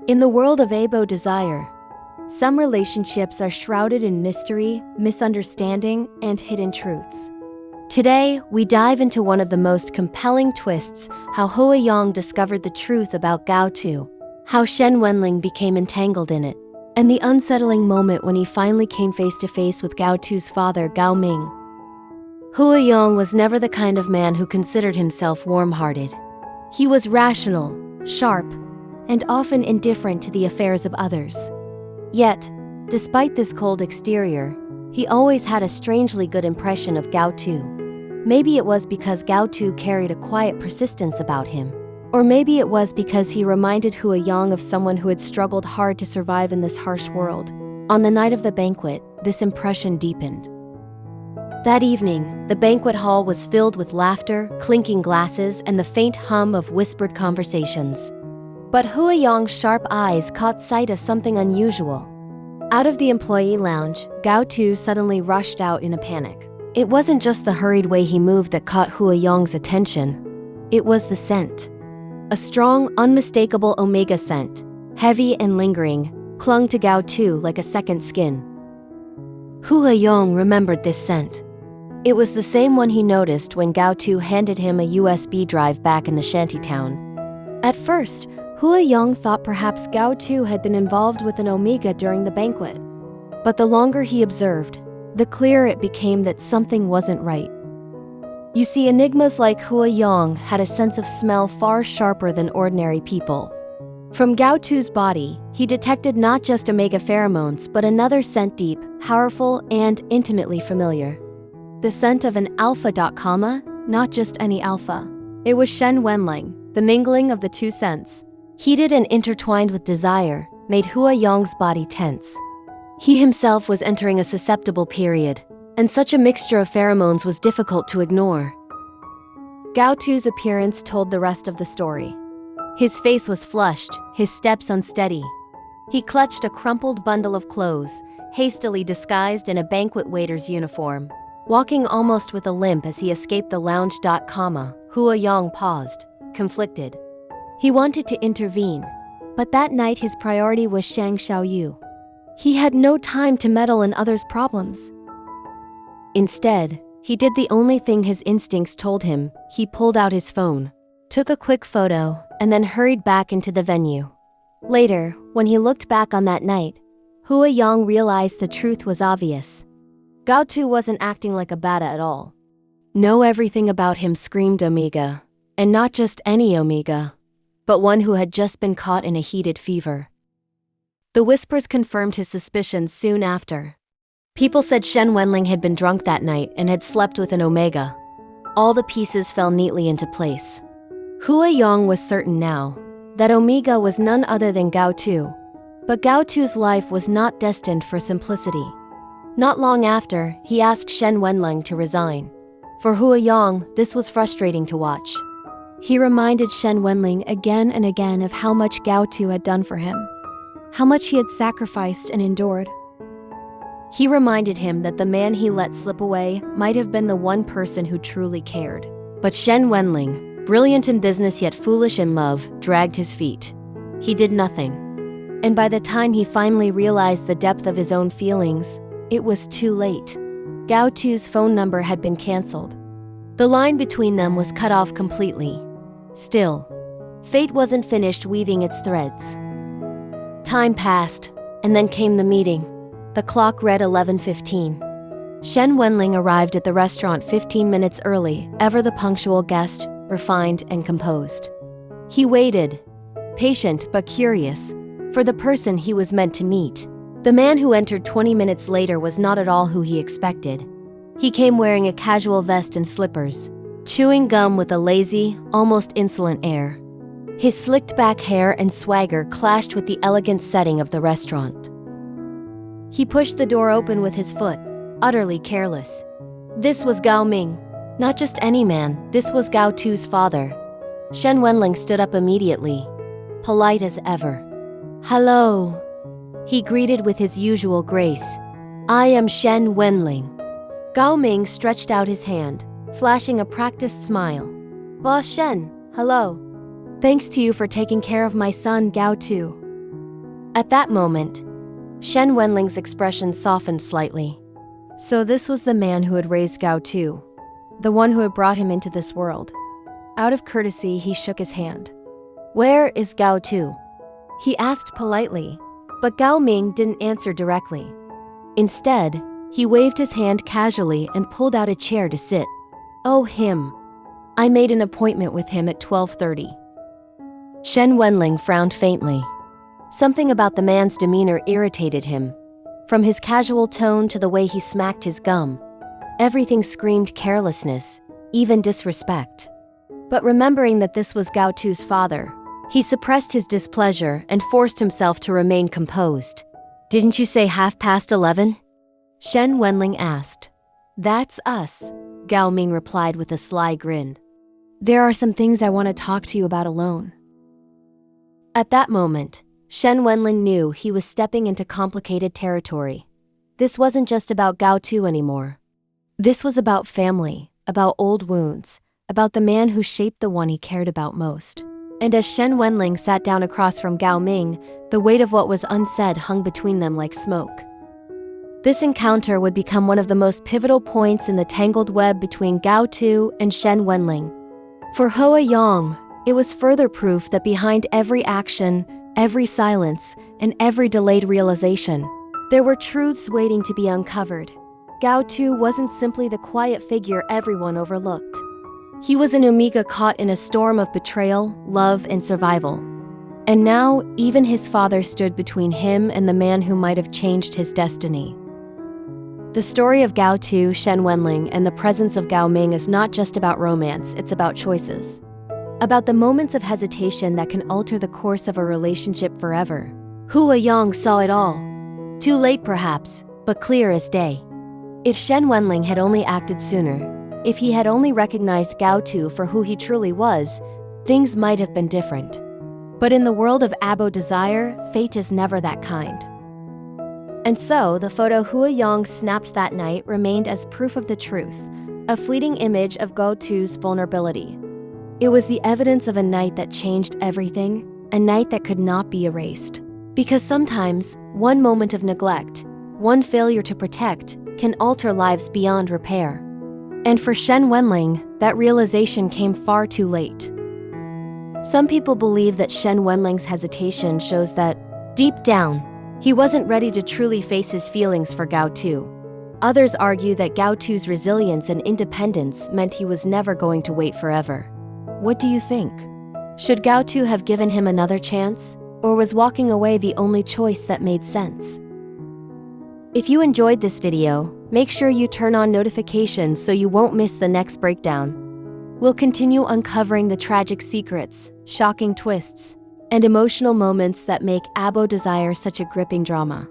In the world of ABO Desire, some relationships are shrouded in mystery, misunderstanding, and hidden truths. Today, we dive into one of the most compelling twists: how Hua Yong discovered the truth about Gao Tu, how Shen Wenlang became entangled in it, and the unsettling moment when he finally came face to face with Gao Tu's father, Gao Ming. Hua Yong was never the kind of man who considered himself warm-hearted. He was rational, sharp, and often indifferent to the affairs of others. Yet, despite this cold exterior, he always had a strangely good impression of Gao Tu. Maybe it was because Gao Tu carried a quiet persistence about him. Or maybe it was because he reminded Hua Yong of someone who had struggled hard to survive in this harsh world. On the night of the banquet, this impression deepened. That evening, the banquet hall was filled with laughter, clinking glasses, and the faint hum of whispered conversations. But Hua Yong's sharp eyes caught sight of something unusual. Out of the employee lounge, Gao Tu suddenly rushed out in a panic. It wasn't just the hurried way he moved that caught Hua Yong's attention. It was the scent. A strong, unmistakable omega scent, heavy and lingering, clung to Gao Tu like a second skin. Hua Yong remembered this scent. It was the same one he noticed when Gao Tu handed him a USB drive back in the shantytown. At first, Hua Yong thought perhaps Gao Tu had been involved with an omega during the banquet. But the longer he observed, the clearer it became that something wasn't right. You see, enigmas like Hua Yong had a sense of smell far sharper than ordinary people. From Gao Tu's body, he detected not just omega pheromones but another scent, deep, powerful, and intimately familiar. The scent of an alpha. Not just any alpha. It was Shen Wenlang. The mingling of the two scents, heated and intertwined with desire, made Hua Yong's body tense. He himself was entering a susceptible period, and such a mixture of pheromones was difficult to ignore. Gao Tu's appearance told the rest of the story. His face was flushed, his steps unsteady. He clutched a crumpled bundle of clothes, hastily disguised in a banquet waiter's uniform. Walking almost with a limp as he escaped the lounge. Hua Yong paused, conflicted. He wanted to intervene, but that night his priority was Shang Xiaoyu. He had no time to meddle in others' problems. Instead, he did the only thing his instincts told him. He pulled out his phone, took a quick photo, and then hurried back into the venue. Later, when he looked back on that night, Hua Yong realized the truth was obvious. Gao Tu wasn't acting like a bada at all. No, everything about him screamed omega. And not just any omega, but one who had just been caught in a heated fever. The whispers confirmed his suspicions soon after. People said Shen Wenlang had been drunk that night and had slept with an omega. All the pieces fell neatly into place. Hua Yong was certain now that omega was none other than Gao Tu. But Gao Tu's life was not destined for simplicity. Not long after, he asked Shen Wenlang to resign. For Hua Yong, this was frustrating to watch. He reminded Shen Wenlang again and again of how much Gao Tu had done for him, how much he had sacrificed and endured. He reminded him that the man he let slip away might have been the one person who truly cared. But Shen Wenlang, brilliant in business yet foolish in love, dragged his feet. He did nothing. And by the time he finally realized the depth of his own feelings, it was too late. Gao Tu's phone number had been cancelled. The line between them was cut off completely. Still, fate wasn't finished weaving its threads. Time passed, and then came the meeting. The clock read 11:15. Shen Wenlang arrived at the restaurant 15 minutes early, ever the punctual guest, refined and composed. He waited, patient but curious, for the person he was meant to meet. The man who entered 20 minutes later was not at all who he expected. He came wearing a casual vest and slippers, chewing gum with a lazy, almost insolent air. His slicked back hair and swagger clashed with the elegant setting of the restaurant. He pushed the door open with his foot, utterly careless. This was Gao Ming. Not just any man, this was Gao Tu's father. Shen Wenlang stood up immediately, polite as ever. "Hello," he greeted with his usual grace. "I am Shen Wenlang." Gao Ming stretched out his hand, flashing a practiced smile. "Boss Shen, hello. Thanks to you for taking care of my son Gao Tu." At that moment, Shen Wenlang's expression softened slightly. So this was the man who had raised Gao Tu, the one who had brought him into this world. Out of courtesy, he shook his hand. "Where is Gao Tu?" he asked politely, but Gao Ming didn't answer directly. Instead, he waved his hand casually and pulled out a chair to sit. "Oh, him. I made an appointment with him at 12:30. Shen Wenlang frowned faintly. Something about the man's demeanor irritated him. From his casual tone to the way he smacked his gum, everything screamed carelessness, even disrespect. But remembering that this was Gao Tu's father, he suppressed his displeasure and forced himself to remain composed. "Didn't you say 11:30? Shen Wenlang asked. "That's us," Gao Ming replied with a sly grin. "There are some things I want to talk to you about alone." At that moment, Shen Wenlang knew he was stepping into complicated territory. This wasn't just about Gao Tu anymore. This was about family, about old wounds, about the man who shaped the one he cared about most. And as Shen Wenlang sat down across from Gao Ming, the weight of what was unsaid hung between them like smoke. This encounter would become one of the most pivotal points in the tangled web between Gao Tu and Shen Wenlang. For Hua Yong, it was further proof that behind every action, every silence, and every delayed realization, there were truths waiting to be uncovered. Gao Tu wasn't simply the quiet figure everyone overlooked. He was an Omega caught in a storm of betrayal, love, and survival. And now, even his father stood between him and the man who might have changed his destiny. The story of Gao Tu, Shen Wenlang, and the presence of Gao Ming is not just about romance, it's about choices. About the moments of hesitation that can alter the course of a relationship forever. Hua Yong saw it all. Too late perhaps, but clear as day. If Shen Wenlang had only acted sooner, if he had only recognized Gao Tu for who he truly was, things might have been different. But in the world of ABO Desire, fate is never that kind. And so, the photo Hua Yong snapped that night remained as proof of the truth, a fleeting image of Gao Tu's vulnerability. It was the evidence of a night that changed everything, a night that could not be erased. Because sometimes, one moment of neglect, one failure to protect, can alter lives beyond repair. And for Shen Wenlang, that realization came far too late. Some people believe that Shen Wenlang's hesitation shows that, deep down, he wasn't ready to truly face his feelings for Gao Tu. Others argue that Gao Tu's resilience and independence meant he was never going to wait forever. What do you think? Should Gao Tu have given him another chance, or was walking away the only choice that made sense? If you enjoyed this video, make sure you turn on notifications so you won't miss the next breakdown. We'll continue uncovering the tragic secrets, shocking twists, and emotional moments that make ABO Desire such a gripping drama.